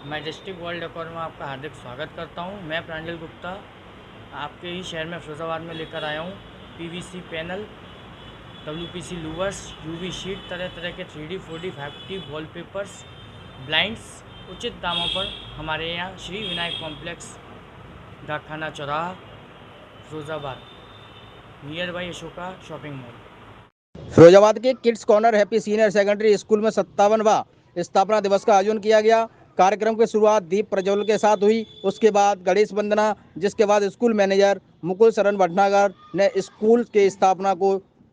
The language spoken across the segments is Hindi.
मैजेस्टिक वर्ल्ड डेकोर में आपका हार्दिक स्वागत करता हूं। मैं प्रांजल गुप्ता आपके ही शहर में फिरोजाबाद में लेकर आया हूं PVC panel, WPC louvres, UV sheet, तरह तरह के 3D 4D 5D wallpapers, blinds उचित दामों पर हमारे यहाँ श्री विनायक कॉम्प्लेक्स, डाकखाना चौराहा, Firozabad, near by Ashoka shopping mall. Firozabad के Kids Corner Happy Senior Secondary School में 57वां स्थापना दिवस का आयोजन किया गया। कार्यक्रम की शुरुआत दीप प्रज्वलन के साथ हुई। उसके बाद गणेश वंदना, जिसके बाद स्कूल मैनेजर मुकुल शरण भटनागर ने स्कूल के स्थापना को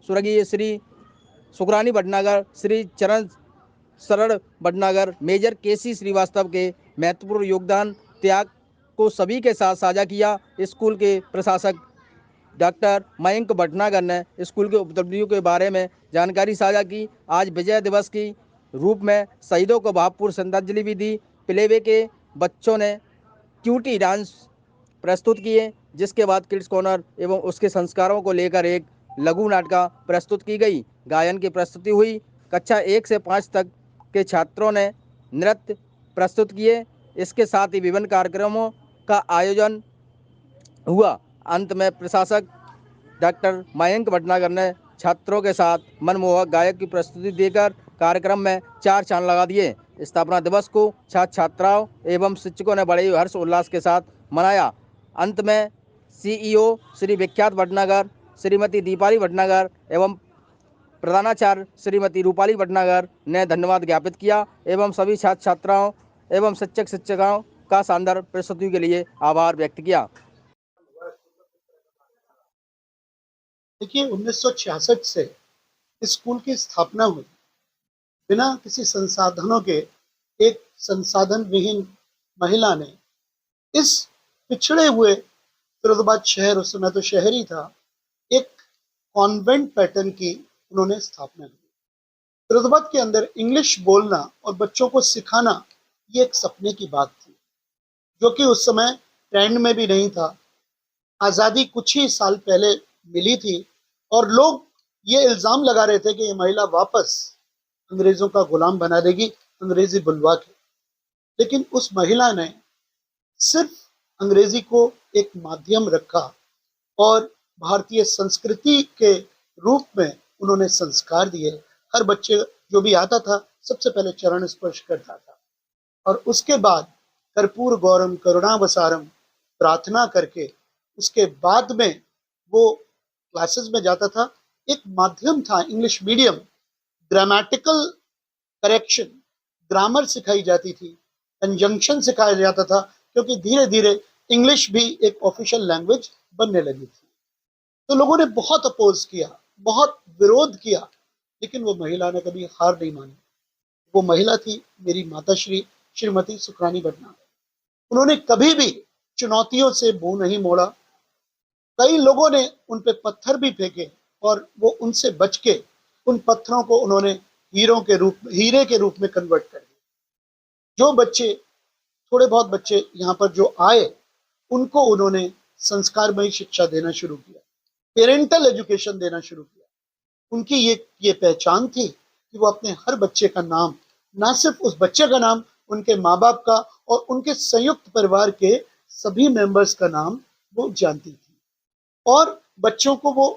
स्वर्गीय श्री सुखरानी भटनागर, श्री चरण शरण भटनागर, मेजर केसी श्रीवास्तव के महत्वपूर्ण योगदान त्याग को सभी के साथ साझा किया। स्कूल के प्रशासक डॉक्टर मयंक भटनागर ने स्कूल के उपलब्धियों के बारे में जानकारी साझा की। आज विजय दिवस की रूप में शहीदों को भावपूर्ण श्रद्धांजलि भी दी। प्लेवे के बच्चों ने क्यूटी डांस प्रस्तुत किए, जिसके बाद किड्स कॉर्नर एवं उसके संस्कारों को लेकर एक लघु नाटिका प्रस्तुत की गई। गायन की प्रस्तुति हुई। कक्षा 1 से 5 तक के छात्रों ने नृत्य प्रस्तुत किए। इसके साथ ही विभिन्न कार्यक्रमों का आयोजन हुआ। अंत में प्रशासक डॉक्टर मयंक भटनागर ने छात्रों के साथ मनमोहक गायक की प्रस्तुति देकर कार्यक्रम में 4 चांद लगा दिए। स्थापना दिवस को छात्र छात्राओं एवं शिक्षकों ने बड़े हर्ष उल्लास के साथ मनाया। अंत में सीईओ श्री विख्यात भटनागर, श्रीमती दीपाली भटनागर एवं प्रधानाचार्य श्रीमती रूपाली भटनागर ने धन्यवाद ज्ञापित किया एवं सभी छात्र छात्राओं एवं शिक्षक शिक्षिकाओं का शानदार प्रस्तुति के लिए आभार व्यक्त किया। देखिए, 1966 से स्कूल की स्थापना हुई। बिना किसी संसाधनों के एक संसाधन विहीन महिला ने इस पिछड़े हुए फिरोजाबाद शहर, उस समय तो शहर ही था, एक कॉन्वेंट पैटर्न की उन्होंने स्थापना की। फिरोजाबाद के अंदर इंग्लिश बोलना और बच्चों को सिखाना ये एक सपने की बात थी, जो कि उस समय ट्रेंड में भी नहीं था। आज़ादी कुछ ही साल पहले मिली थी और लोग ये इल्ज़ाम लगा रहे थे कि ये महिला वापस अंग्रेज़ों का गुलाम बना देगी, अंग्रेज़ी बुलवा के। लेकिन उस महिला ने सिर्फ अंग्रेज़ी को एक माध्यम रखा और भारतीय संस्कृति के रूप में उन्होंने संस्कार दिए। हर बच्चे जो भी आता था सबसे पहले चरण स्पर्श करता था और उसके बाद कर्पूर गौरम करुणावसारम प्रार्थना करके उसके बाद में वो क्लासेस में जाता था। एक माध्यम था, English medium, grammatical correction, grammar सिखाई जाती थी, कंजंक्शन सिखाया जाता था, क्योंकि धीरे धीरे इंग्लिश भी एक ऑफिशियल लैंग्वेज बनने लगी थी। तो लोगों ने बहुत अपोज किया, बहुत विरोध किया, लेकिन वो महिला ने कभी हार नहीं मानी। वो महिला थी मेरी माताश्री श्रीमती सुखरानी भटनागर। उन्होंने कभी भी चुनौतियों से मुंह नहीं मोड़ा। कई लोगों ने उन पे पत्थर भी फेंके और वो उनसे बच के उन पत्थरों को उन्होंने हीरे के रूप में कन्वर्ट कर दिया। जो बच्चे, थोड़े बहुत बच्चे यहाँ पर जो आए, उनको उन्होंने संस्कारमयी शिक्षा देना शुरू किया, पेरेंटल एजुकेशन देना शुरू किया। उनकी ये पहचान थी कि वो अपने हर बच्चे का नाम, ना सिर्फ उस बच्चे का नाम, उनके माँ बाप का और उनके संयुक्त परिवार के सभी मेंबर्स का नाम वो जानती थी। और बच्चों को वो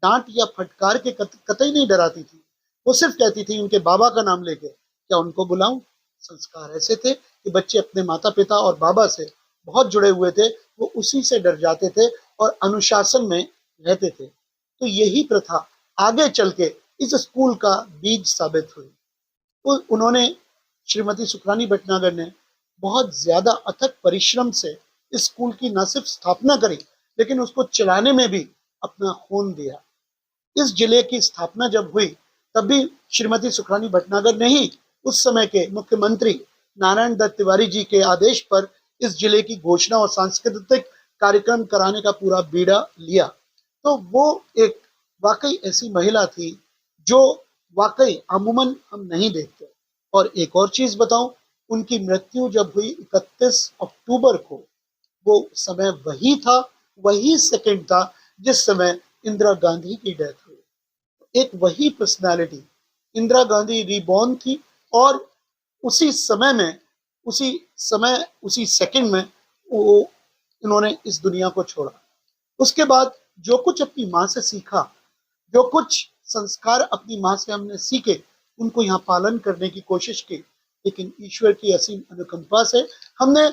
डांट या फटकार के कतई नहीं डराती थी। वो सिर्फ कहती थी उनके बाबा का नाम लेके, क्या उनको बुलाऊं? संस्कार ऐसे थे कि बच्चे अपने माता पिता और बाबा से बहुत जुड़े हुए थे, वो उसी से डर जाते थे और अनुशासन में रहते थे। तो यही प्रथा आगे चल के इस स्कूल का बीज साबित हुई। उन्होंने, श्रीमती सुखरानी भटनागर ने बहुत ज्यादा अथक परिश्रम से इस स्कूल की न सिर्फ स्थापना करी लेकिन उसको चलाने में भी अपना खून दिया। इस जिले की स्थापना जब हुई तब भी श्रीमती सुखरानी भटनागर ने ही उस समय के मुख्यमंत्री नारायण दत्त तिवारी जी के आदेश पर इस जिले की घोषणा और सांस्कृतिक कार्यक्रम कराने का पूरा बीड़ा लिया। तो वो एक वाकई ऐसी महिला थी जो वाकई अमूमन हम नहीं देखते। और एक और चीज बताऊं, उनकी मृत्यु जब हुई 31 अक्टूबर को, वो समय वही था, वही सेकंड था जिस समय इंदिरा गांधी की डेथ हुई। एक वही पर्सनालिटी इंदिरा गांधी रिबॉर्न थी और उसी समय उसी सेकंड में वो इन्होंने इस दुनिया को छोड़ा। उसके बाद जो कुछ अपनी माँ से सीखा, जो कुछ संस्कार अपनी माँ से हमने सीखे, उनको यहाँ पालन करने की कोशिश की। लेकिन ईश्वर की असीम अनुकंपा से हमने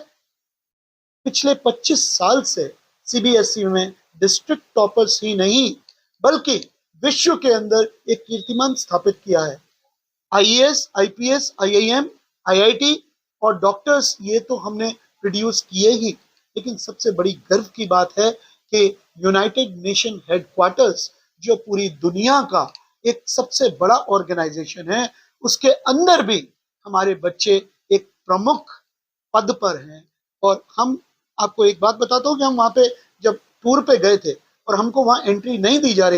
पिछले 25 साल से सीबीएसई में डिस्ट्रिक्ट टॉपर्स ही नहीं बल्कि विश्व के अंदर एक कीर्तिमान स्थापित किया है। आईएएस, आईपीएस, आईआईएम, आईआईटी और डॉक्टर्स ये तो हमने प्रोड्यूस किए ही, लेकिन सबसे बड़ी गर्व की बात है कि यूनाइटेड नेशन हेडक्वार्टर्स जो पूरी दुनिया का एक सबसे बड़ा ऑर्गेनाइजेशन है, उसके अंदर भी हमारे बच्चे एक प्रमुख पद पर हैं। और हम आपको एक बात बताता हूँ कि हम वहाँ पे जब टूर पे गए थे और हमको वहाँ एंट्री नहीं दी जा रही